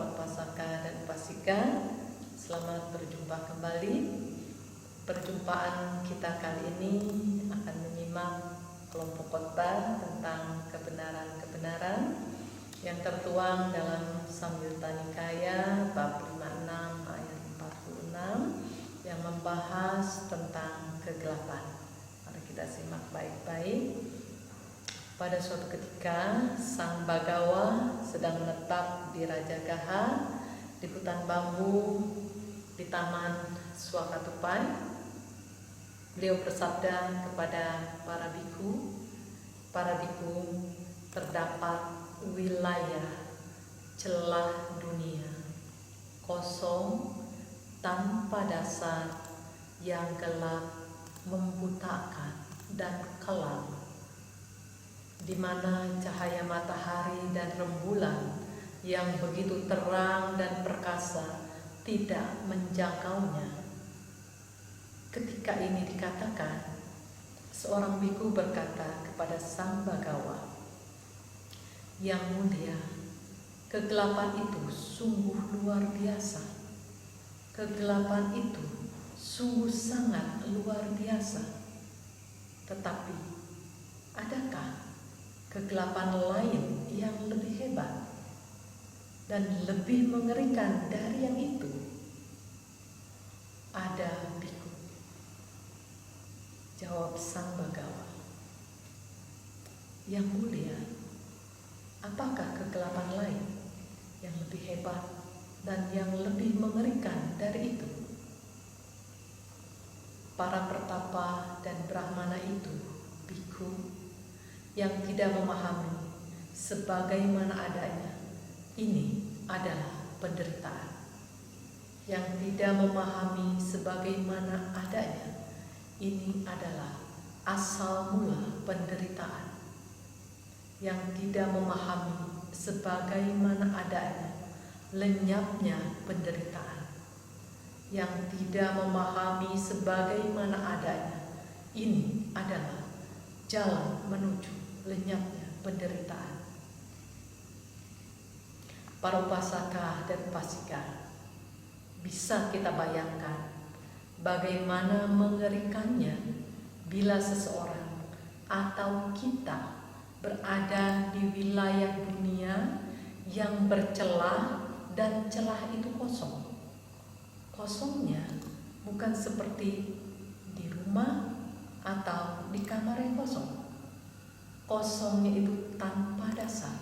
para upasaka dan upasika, selamat berjumpa kembali. Perjumpaan kita kali ini akan menyimak kelompok khotbah tentang kebenaran-kebenaran yang tertuang dalam Samyutta Nikaya bab 56 ayat 46 yang membahas tentang kegelapan. Mari kita simak baik-baik. Pada suatu ketika, Sang Bagawa sedang menetap di Rajagaha di hutan bambu di Taman Swakatupai. Beliau bersabda kepada para biku, terdapat wilayah celah dunia kosong tanpa dasar yang gelap membutakan dan kelam, di mana cahaya matahari dan rembulan yang begitu terang dan perkasa tidak menjangkaunya. Ketika ini dikatakan, seorang biku berkata kepada Sang Bagawa, "Yang mulia, kegelapan itu sungguh luar biasa. Kegelapan itu sungguh sangat luar biasa. Tetapi, adakah kegelapan lain yang lebih hebat dan lebih mengerikan dari yang itu?" "Ada, biku," jawab Sang Bagawa. "Yang mulia, apakah kegelapan lain yang lebih hebat dan yang lebih mengerikan dari itu?" Para pertapa dan brahmana itu, biku, yang tidak memahami sebagaimana adanya, ini adalah penderitaan. Yang tidak memahami sebagaimana adanya, ini adalah asal mula penderitaan. Yang tidak memahami sebagaimana adanya, lenyapnya penderitaan. Yang tidak memahami sebagaimana adanya, ini adalah jalan menuju lenyapnya penderitaan. Para upasaka dan upasika, bisa kita bayangkan bagaimana mengerikannya bila seseorang atau kita berada di wilayah dunia yang bercelah dan celah itu kosong. Kosongnya bukan seperti di rumah atau di kamar yang kosong. Kosongnya itu tanpa dasar.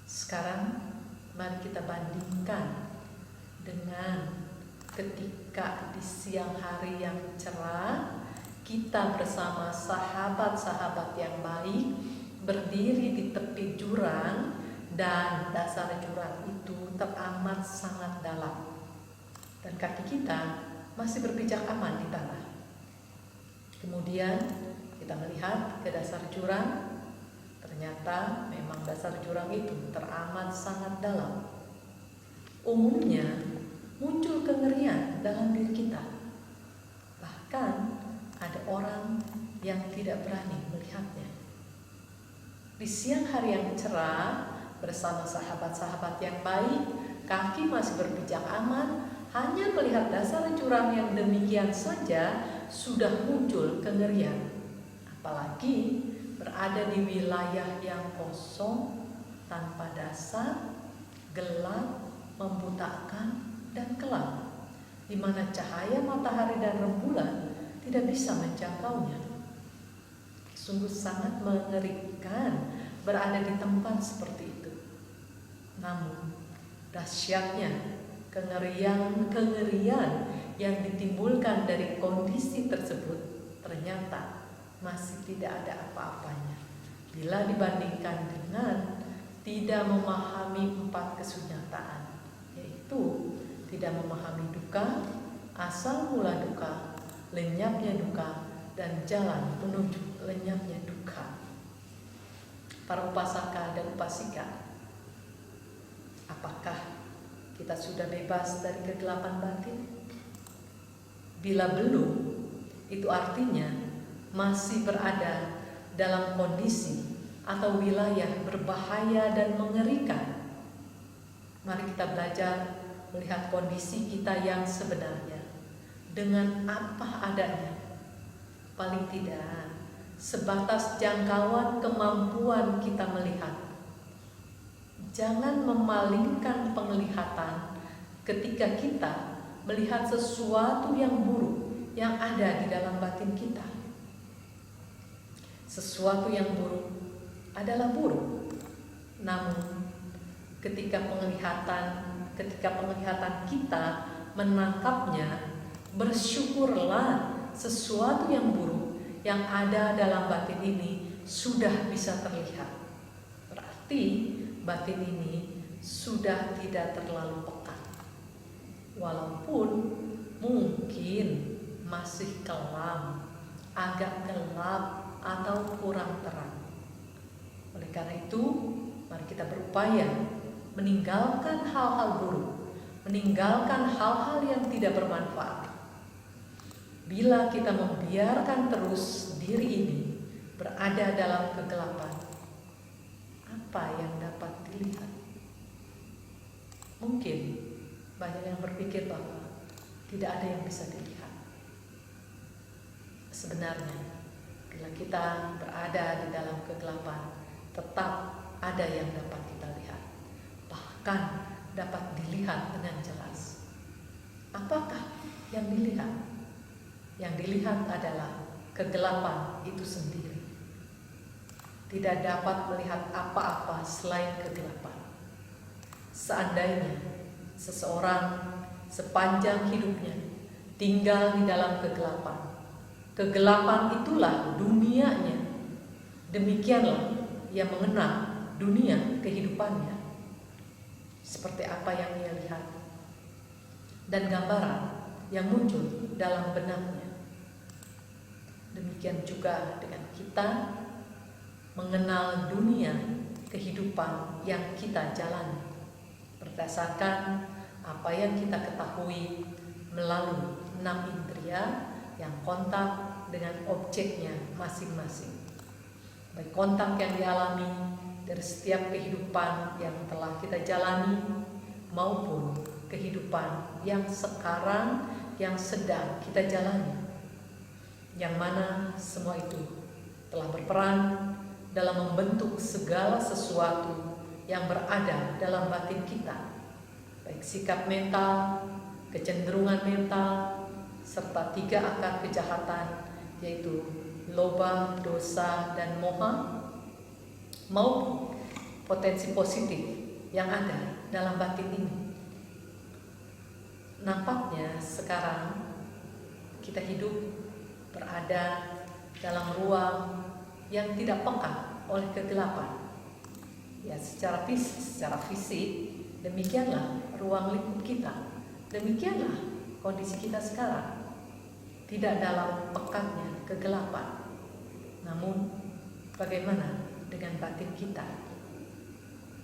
Sekarang mari kita bandingkan dengan ketika di siang hari yang cerah, kita bersama sahabat-sahabat yang baik berdiri di tepi jurang, dan dasar jurang itu teramat sangat dalam, dan kaki kita masih berpijak aman di tanah. Kemudian kita melihat ke dasar jurang, ternyata memang dasar jurang itu teramat sangat dalam. Umumnya muncul kengerian dalam diri kita. Bahkan ada orang yang tidak berani melihatnya. Di siang hari yang cerah, bersama sahabat-sahabat yang baik, kaki masih berpijak aman, hanya melihat dasar jurang yang demikian saja sudah muncul kengerian. Apalagi berada di wilayah yang kosong, tanpa dasar, gelap, membutakan, dan kelam, di mana cahaya matahari dan rembulan tidak bisa menjangkaunya. Sungguh sangat mengerikan berada di tempat seperti itu. Namun, dahsyatnya kengerian yang ditimbulkan dari kondisi tersebut ternyata masih tidak ada apa-apanya bila dibandingkan dengan tidak memahami 4 kesunyataan, yaitu tidak memahami duka, asal mula duka, lenyapnya duka, dan jalan menuju lenyapnya duka. Para upasaka dan upasika, apakah kita sudah bebas dari kegelapan batin? Bila belum, itu artinya masih berada dalam kondisi atau wilayah berbahaya dan mengerikan. Mari kita belajar melihat kondisi kita yang sebenarnya dengan apa adanya. Paling tidak sebatas jangkauan kemampuan kita melihat. Jangan memalingkan penglihatan ketika kita melihat sesuatu yang buruk yang ada di dalam batin kita. Sesuatu yang buruk adalah buruk. Namun ketika penglihatan kita menangkapnya, bersyukurlah sesuatu yang buruk yang ada dalam batin ini sudah bisa terlihat. Berarti batin ini sudah tidak terlalu pekat. Walaupun mungkin masih kelam, agak gelap atau kurang terang. Oleh karena itu, mari kita berupaya meninggalkan hal-hal buruk, meninggalkan hal-hal yang tidak bermanfaat. Bila kita membiarkan terus diri ini berada dalam kegelapan, apa yang dapat dilihat? Mungkin banyak yang berpikir bahwa tidak ada yang bisa dilihat. Sebenarnya, bila kita berada di dalam kegelapan, tetap ada yang dapat kita lihat. Bahkan dapat dilihat dengan jelas. Apakah yang dilihat? Yang dilihat adalah kegelapan itu sendiri. Tidak dapat melihat apa-apa selain kegelapan. Seandainya seseorang sepanjang hidupnya tinggal di dalam kegelapan, kegelapan itulah dunianya. Demikianlah ia mengenal dunia kehidupannya, seperti apa yang ia lihat, dan gambaran yang muncul dalam benaknya. Demikian juga dengan kita mengenal dunia kehidupan yang kita jalani berdasarkan apa yang kita ketahui melalui 6 indera yang kontak dengan objeknya masing-masing. Baik kontak yang dialami dari setiap kehidupan yang telah kita jalani maupun kehidupan yang sekarang yang sedang kita jalani, yang mana semua itu telah berperan dalam membentuk segala sesuatu yang berada dalam batin kita, baik sikap mental, kecenderungan mental, serta 3 akar kejahatan, yaitu loba, dosa, dan moha, maupun potensi positif yang ada dalam batin ini. Nampaknya sekarang kita hidup berada dalam ruang yang tidak peka oleh kegelapan. Ya, secara fisik demikianlah ruang lingkup kita. Demikianlah kondisi kita sekarang. Tidak dalam pekatnya kegelapan. Namun bagaimana dengan batin kita?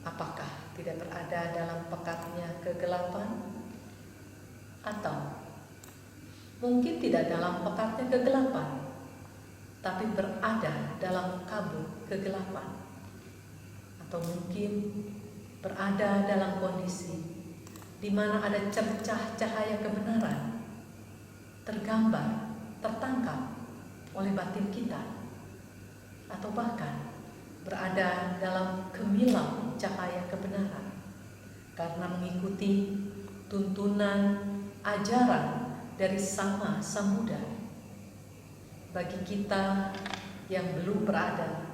Apakah tidak berada dalam pekatnya kegelapan? Atau mungkin tidak dalam pekatnya kegelapan, tapi berada dalam kabut kegelapan? Atau mungkin berada dalam kondisi di mana ada cercah cahaya kebenaran tergambar, tertangkap oleh batin kita, atau bahkan berada dalam gemilang cahaya kebenaran karena mengikuti tuntunan ajaran dari Sama Sambuddha. Bagi kita yang belum berada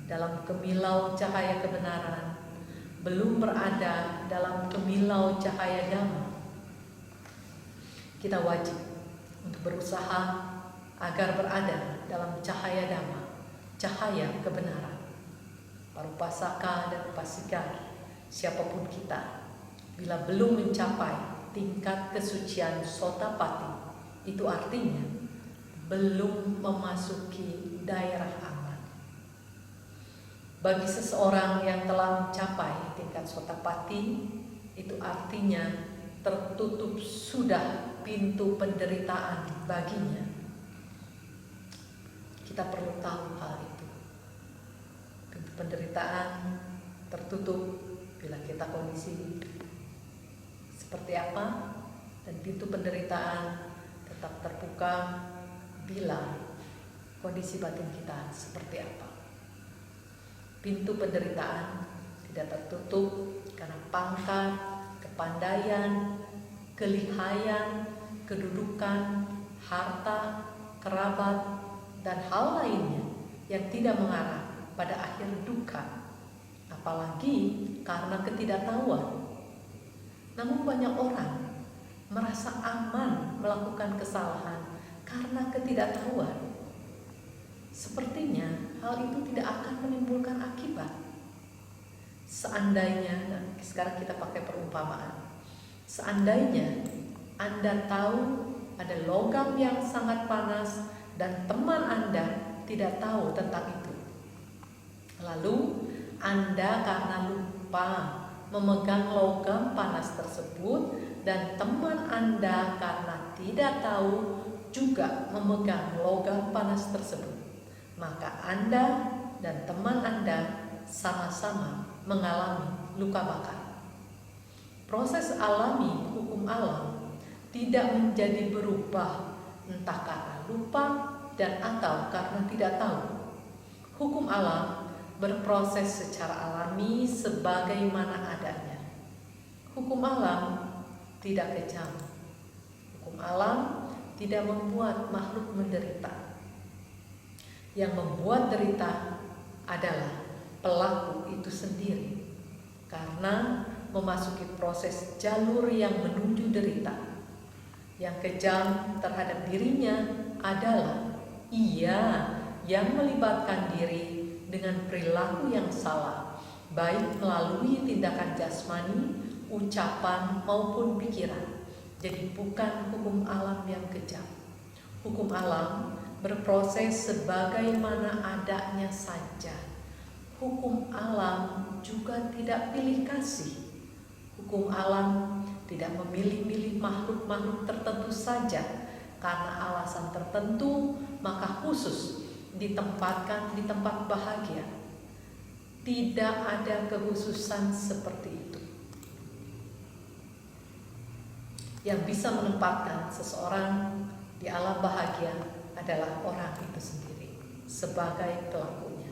dalam kemilau cahaya kebenaran, belum berada dalam kemilau cahaya Dhamma, kita wajib untuk berusaha agar berada dalam cahaya Dhamma, cahaya kebenaran. Para upasaka dan upasika, siapapun kita, bila belum mencapai tingkat kesucian Sotapati, itu artinya belum memasuki daerah aman. Bagi seseorang yang telah mencapai tingkat Sotapati, itu artinya tertutup sudah pintu penderitaan baginya. Kita perlu tahu hal itu. Pintu penderitaan tertutup bila kita kondisi seperti apa, dan pintu penderitaan tetap terbuka bila kondisi batin kita seperti apa. Pintu penderitaan tidak tertutup karena pangkat, kepandaian, kelihayan, kedudukan, harta, kerabat, dan hal lainnya yang tidak mengarah pada akhir duka, apalagi karena ketidaktahuan. Namun banyak orang merasa aman melakukan kesalahan karena ketidaktahuan. Sepertinya hal itu tidak akan menimbulkan akibat. Seandainya, nah sekarang kita pakai perumpamaan. Seandainya Anda tahu ada logam yang sangat panas dan teman Anda tidak tahu tentang itu. Lalu Anda karena lupa memegang logam panas tersebut dan teman Anda karena tidak tahu juga memegang logam panas tersebut, maka Anda dan teman Anda sama-sama mengalami luka bakar. Proses alami hukum alam tidak menjadi berubah entah karena lupa dan atau karena tidak tahu. Hukum alam berproses secara alami sebagaimana adanya. Hukum alam tidak kejam. Hukum alam tidak membuat makhluk menderita. Yang membuat derita adalah pelaku itu sendiri, karena memasuki proses jalur yang menuju derita. Yang kejam terhadap dirinya adalah ia yang melibatkan diri dengan perilaku yang salah, baik melalui tindakan jasmani, ucapan maupun pikiran. Jadi bukan hukum alam yang kejam. Hukum alam berproses sebagaimana adanya saja. Hukum alam juga tidak pilih kasih. Hukum alam tidak memilih-milih makhluk-makhluk tertentu saja karena alasan tertentu, maka khusus ditempatkan di tempat bahagia. Tidak ada kekhususan seperti itu. Yang bisa menempatkan seseorang di alam bahagia adalah orang itu sendiri sebagai pelakunya,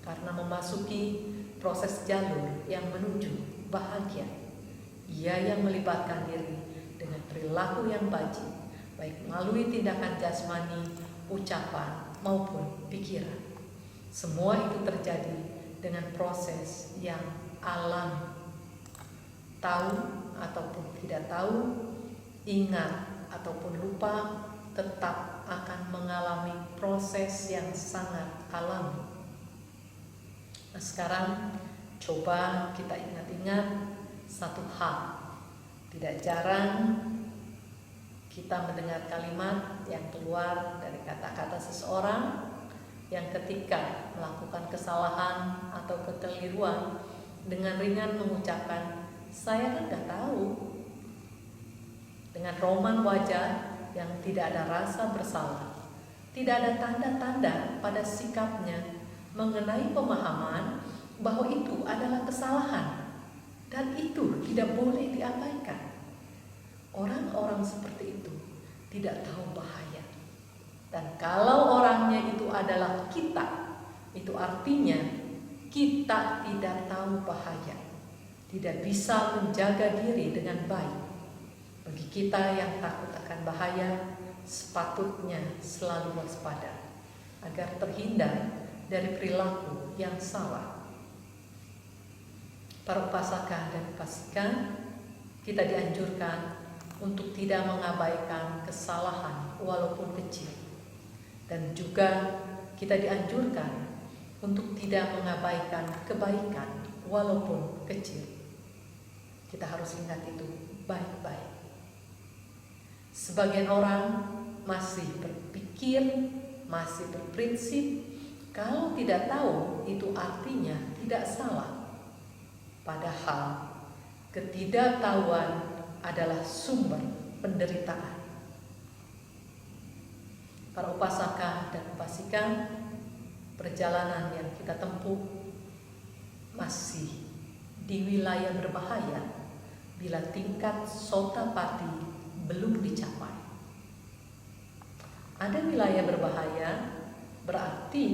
karena memasuki proses jalur yang menuju bahagia. Ia yang melibatkan diri dengan perilaku yang baik, baik melalui tindakan jasmani, ucapan maupun pikiran. Semua itu terjadi dengan proses yang alami. Tahu ataupun tidak tahu, ingat ataupun lupa, tetap akan mengalami proses yang sangat alami. Nah, sekarang coba kita ingat-ingat satu hal. Tidak jarang kita mendengar kalimat yang keluar dari kata-kata seseorang yang ketika melakukan kesalahan atau kekeliruan dengan ringan mengucapkan, "Saya kan gak tahu." Dengan roman wajah yang tidak ada rasa bersalah, tidak ada tanda-tanda pada sikapnya mengenai pemahaman bahwa itu adalah kesalahan dan itu tidak boleh diabaikan. Orang-orang seperti itu tidak tahu bahaya. Dan kalau orangnya itu adalah kita, itu artinya kita tidak tahu bahaya, tidak bisa menjaga diri dengan baik. Bagi kita yang takut akan bahaya, sepatutnya selalu waspada agar terhindar dari perilaku yang salah. Para upasaka dan upasika, kita dianjurkan untuk tidak mengabaikan kesalahan walaupun kecil, dan juga kita dianjurkan untuk tidak mengabaikan kebaikan walaupun kecil. Kita harus ingat itu baik-baik. Sebagian orang masih berpikir, masih berprinsip kalau tidak tahu itu artinya tidak salah. Padahal ketidaktahuan adalah sumber penderitaan. Para upasaka dan upasika, perjalanan yang kita tempuh masih di wilayah berbahaya, bila tingkat sotapati belum dicapai. Ada wilayah berbahaya, berarti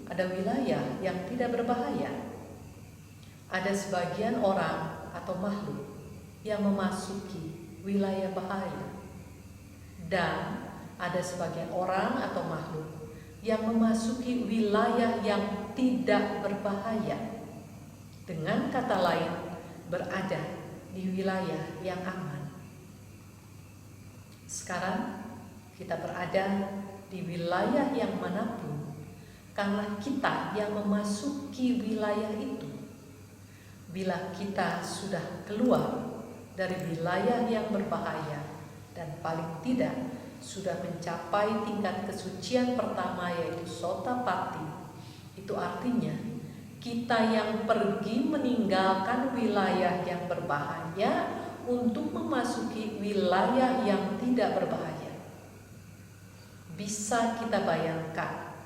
ada wilayah yang tidak berbahaya. Ada sebagian orang atau makhluk yang memasuki wilayah bahaya, dan ada sebagian orang atau makhluk yang memasuki wilayah yang tidak berbahaya. Dengan kata lain, berada di wilayah yang aman. Sekarang kita berada di wilayah yang manapun, karena kita yang memasuki wilayah itu. Bila kita sudah keluar dari wilayah yang berbahaya dan paling tidak sudah mencapai tingkat kesucian pertama, yaitu sotapati, itu artinya kita yang pergi meninggalkan wilayah yang berbahaya untuk memasuki wilayah yang tidak berbahaya. Bisa kita bayangkan,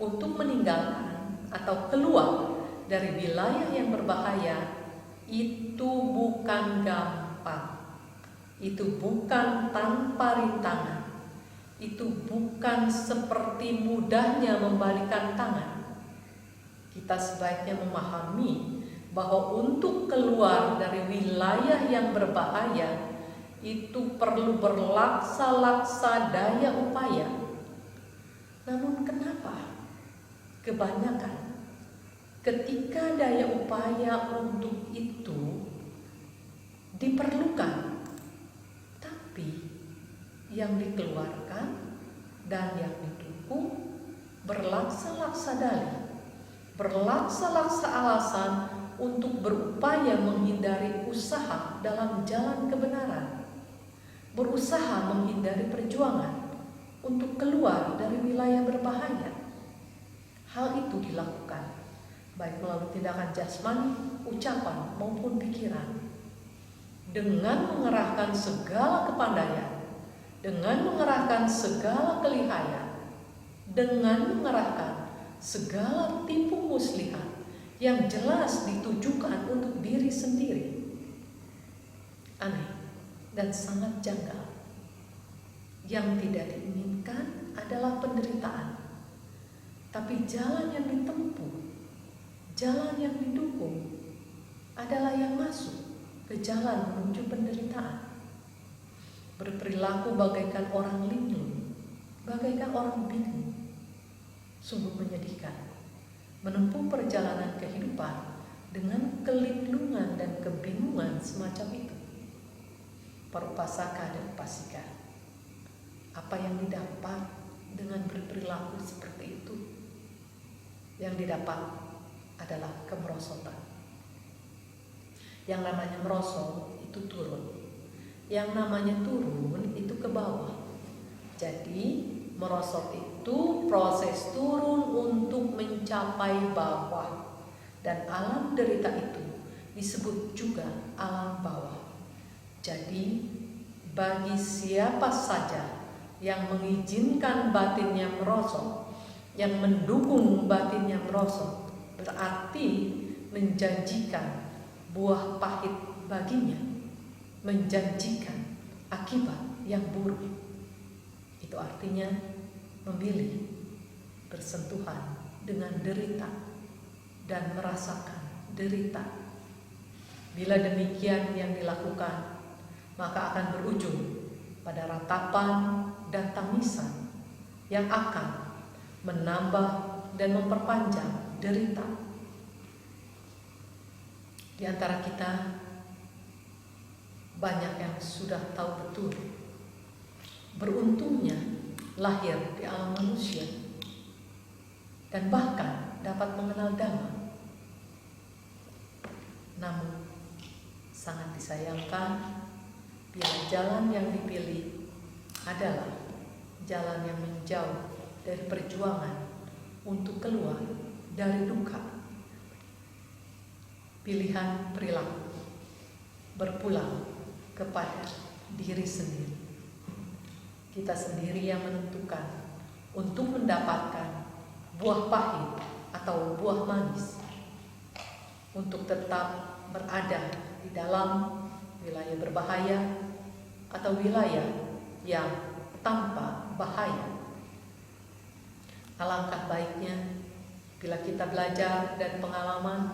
untuk meninggalkan atau keluar dari wilayah yang berbahaya itu bukan gampang. Itu bukan tanpa rintangan. Itu bukan seperti mudahnya membalikan tangan. Kita sebaiknya memahami bahwa untuk keluar dari wilayah yang berbahaya itu perlu berlaksa-laksa daya upaya. Namun kenapa kebanyakan ketika daya upaya untuk itu diperlukan, tapi yang dikeluarkan dan yang didukung berlaksa-laksa dalih, berlaksa-laksa alasan untuk berupaya menghindari usaha dalam jalan kebenaran, berusaha menghindari perjuangan untuk keluar dari wilayah berbahaya. Hal itu dilakukan baik melalui tindakan jasmani, ucapan maupun pikiran, dengan mengerahkan segala kepandaian, dengan mengerahkan segala kelihaian, dengan mengerahkan segala tipu muslihat yang jelas ditujukan untuk diri sendiri. Aneh dan sangat janggal. Yang tidak diinginkan adalah penderitaan, tapi jalan yang ditempuh, jalan yang didukung adalah yang masuk ke jalan menuju penderitaan. Berperilaku bagaikan orang linglung, bagaikan orang bingung. Sungguh menyedihkan menempuh perjalanan kehidupan dengan kelinglungan dan kebingungan semacam itu. Para upasaka dan upasika, apa yang didapat dengan berperilaku seperti itu? Yang didapat adalah kemerosotan. Yang namanya merosot itu turun. Yang namanya turun itu ke bawah. Jadi merosot itu proses turun untuk mencapai bawah. Dan alam derita itu disebut juga alam bawah. Jadi bagi siapa saja yang mengizinkan batinnya merosot, yang mendukung batinnya merosot, berarti menjanjikan buah pahit baginya, menjanjikan akibat yang buruk. Itu artinya memilih bersentuhan dengan derita dan merasakan derita. Bila demikian yang dilakukan, maka akan berujung pada ratapan dan tangisan yang akan menambah dan memperpanjang derita. Di antara kita banyak yang sudah tahu betul beruntungnya lahir di alam manusia dan bahkan dapat mengenal Dhamma. Namun sangat disayangkan bila jalan yang dipilih adalah jalan yang menjauh dari perjuangan untuk keluar dari duka. Pilihan perilaku berpulang kepada diri sendiri. Kita sendiri yang menentukan untuk mendapatkan buah pahit atau buah manis, untuk tetap berada di dalam wilayah berbahaya atau wilayah yang tanpa bahaya. Alangkah baiknya bila kita belajar dari pengalaman,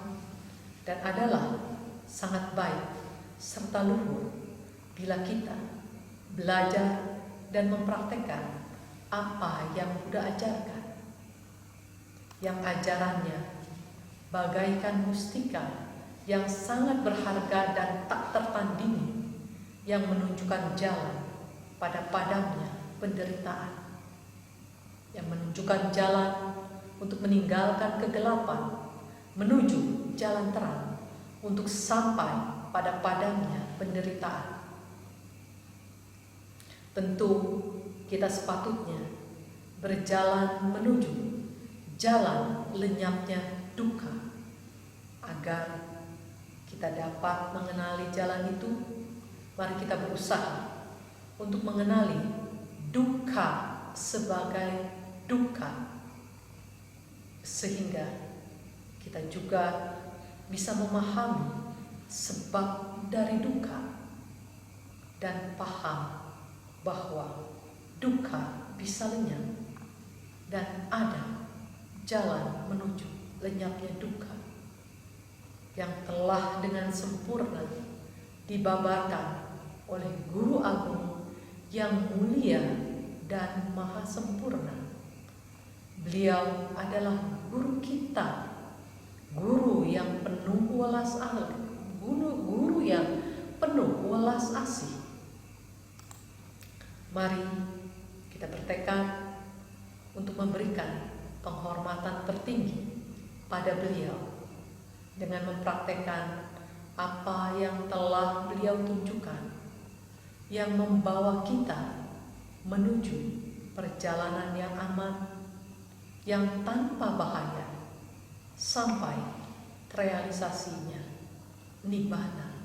dan adalah sangat baik serta luhur bila kita belajar dan mempraktekkan apa yang Buddha ajarkan, yang ajarannya bagaikan mustika yang sangat berharga dan tak tertandingi, yang menunjukkan jalan pada padamnya penderitaan, yang menunjukkan jalan untuk meninggalkan kegelapan menuju jalan terang untuk sampai pada padamnya penderitaan. Tentu kita sepatutnya berjalan menuju jalan lenyapnya duka. Agar kita dapat mengenali jalan itu, mari kita berusaha untuk mengenali duka sebagai duka, sehingga kita juga bisa memahami sebab dari duka dan paham bahwa duka bisa lenyap dan ada jalan menuju lenyapnya duka yang telah dengan sempurna dibabarkan oleh Guru Agung yang mulia dan maha sempurna. Beliau adalah guru kita, guru yang penuh welas asih, guru yang penuh welas asih. Mari kita bertekad untuk memberikan penghormatan tertinggi pada beliau dengan mempraktekkan apa yang telah beliau tunjukkan, yang membawa kita menuju perjalanan yang aman, yang tanpa bahaya, sampai terrealisasinya nibbana.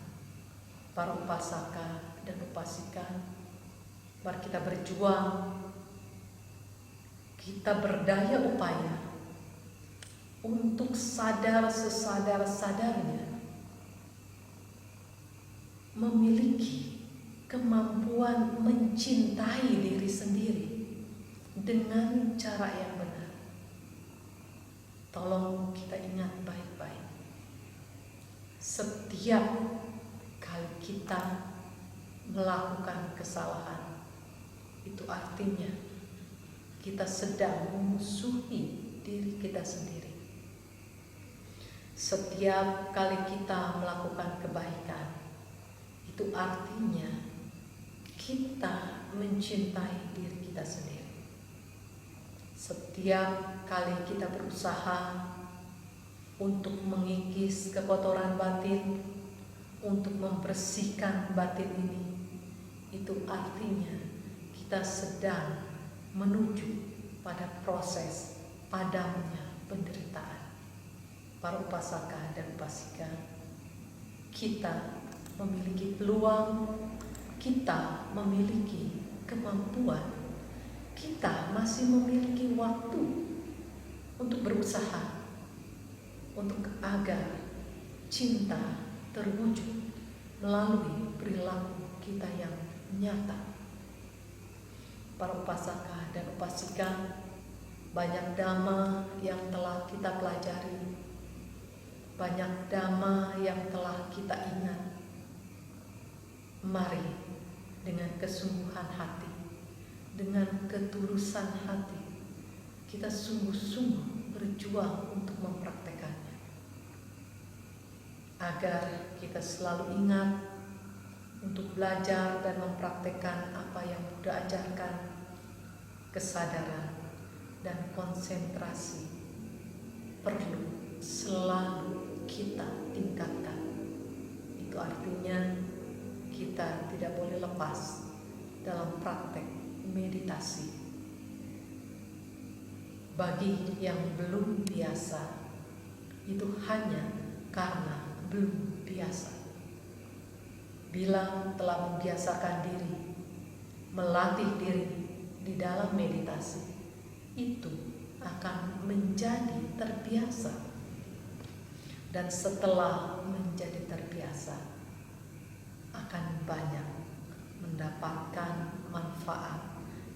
Para upasaka dan upasika, mari kita berjuang, kita berdaya upaya untuk sadar sesadar-sadarnya memiliki kemampuan mencintai diri sendiri dengan cara yang benar. Tolong kita ingat baik-baik, setiap kali kita melakukan kesalahan, itu artinya kita sedang memusuhi diri kita sendiri. Setiap kali kita melakukan kebaikan, itu artinya kita mencintai diri kita sendiri. Setiap kali kita berusaha untuk mengikis kekotoran batin, untuk membersihkan batin ini, itu artinya kita sedang menuju pada proses padamnya penderitaan. Para upasaka dan upasika, kita memiliki peluang, kita memiliki kemampuan, kita masih memiliki waktu untuk berusaha untuk agar cinta terwujud melalui perilaku kita yang nyata. Para upasaka dan upasika, banyak dhamma yang telah kita pelajari, banyak dhamma yang telah kita ingat. Mari dengan kesungguhan hati, dengan ketulusan hati, kita sungguh-sungguh berjuang untuk mempraktekannya, agar kita selalu ingat untuk belajar dan mempraktekkan apa yang Buddha ajarkan. Kesadaran dan konsentrasi perlu selalu kita tingkatkan. Itu artinya kita tidak boleh lepas dalam praktek meditasi. Bagi yang belum biasa, itu hanya karena belum biasa. Bila telah membiasakan diri, melatih diri di dalam meditasi, itu akan menjadi terbiasa. Dan setelah menjadi terbiasa, akan banyak mendapatkan manfaat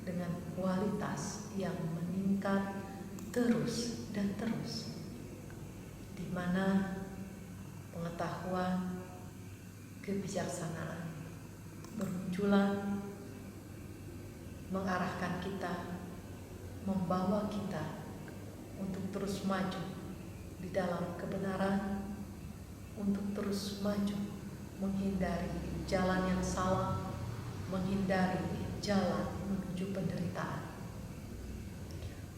dengan kualitas yang meningkat terus dan terus, di mana pengetahuan, kebijaksanaan bermunculan, mengarahkan kita, membawa kita untuk terus maju di dalam kebenaran, untuk terus maju menghindari jalan yang salah, menghindari jalan menuju penderitaan.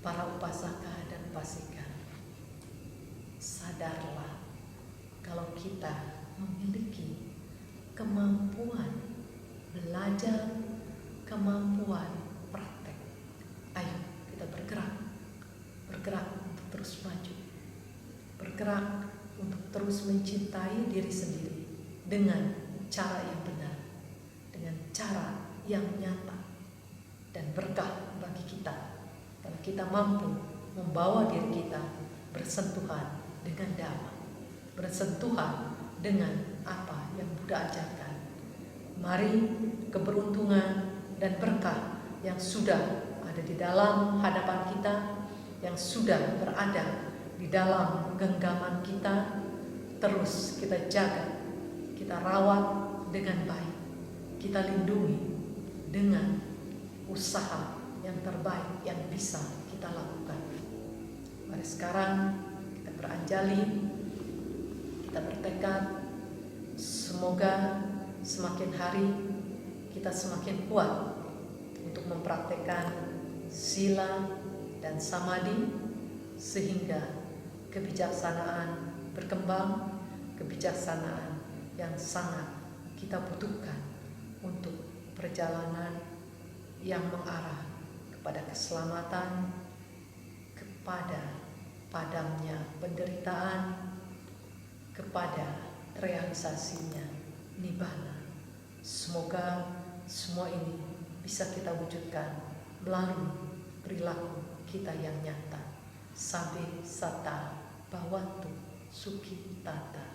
Para upasaka dan upasika, sadarlah kalau kita memiliki kemampuan belajar, kemampuan praktek. Ayo kita bergerak untuk terus maju, bergerak untuk terus mencintai diri sendiri dengan cara yang benar, dengan cara yang nyata dan berkah bagi kita kalau kita mampu membawa diri kita bersentuhan dengan Dhamma, bersentuhan dengan apa yang Buddha ajarkan. Mari keberuntungan dan berkah yang sudah ada di dalam hadapan kita, yang sudah berada di dalam genggaman kita, terus kita jaga, kita rawat dengan baik, kita lindungi dengan usaha yang terbaik yang bisa kita lakukan. Mari sekarang kita beranjali, kita bertekad, semoga semakin hari kita semakin kuat untuk mempraktekkan sila dan samadhi, sehingga kebijaksanaan berkembang, kebijaksanaan yang sangat kita butuhkan untuk perjalanan yang mengarah kepada keselamatan, kepada padamnya penderitaan, kepada realisasinya nibbana. Semoga semua ini bisa kita wujudkan melalui perilaku kita yang nyata. Sabbe satta bhavantu sukhī tata.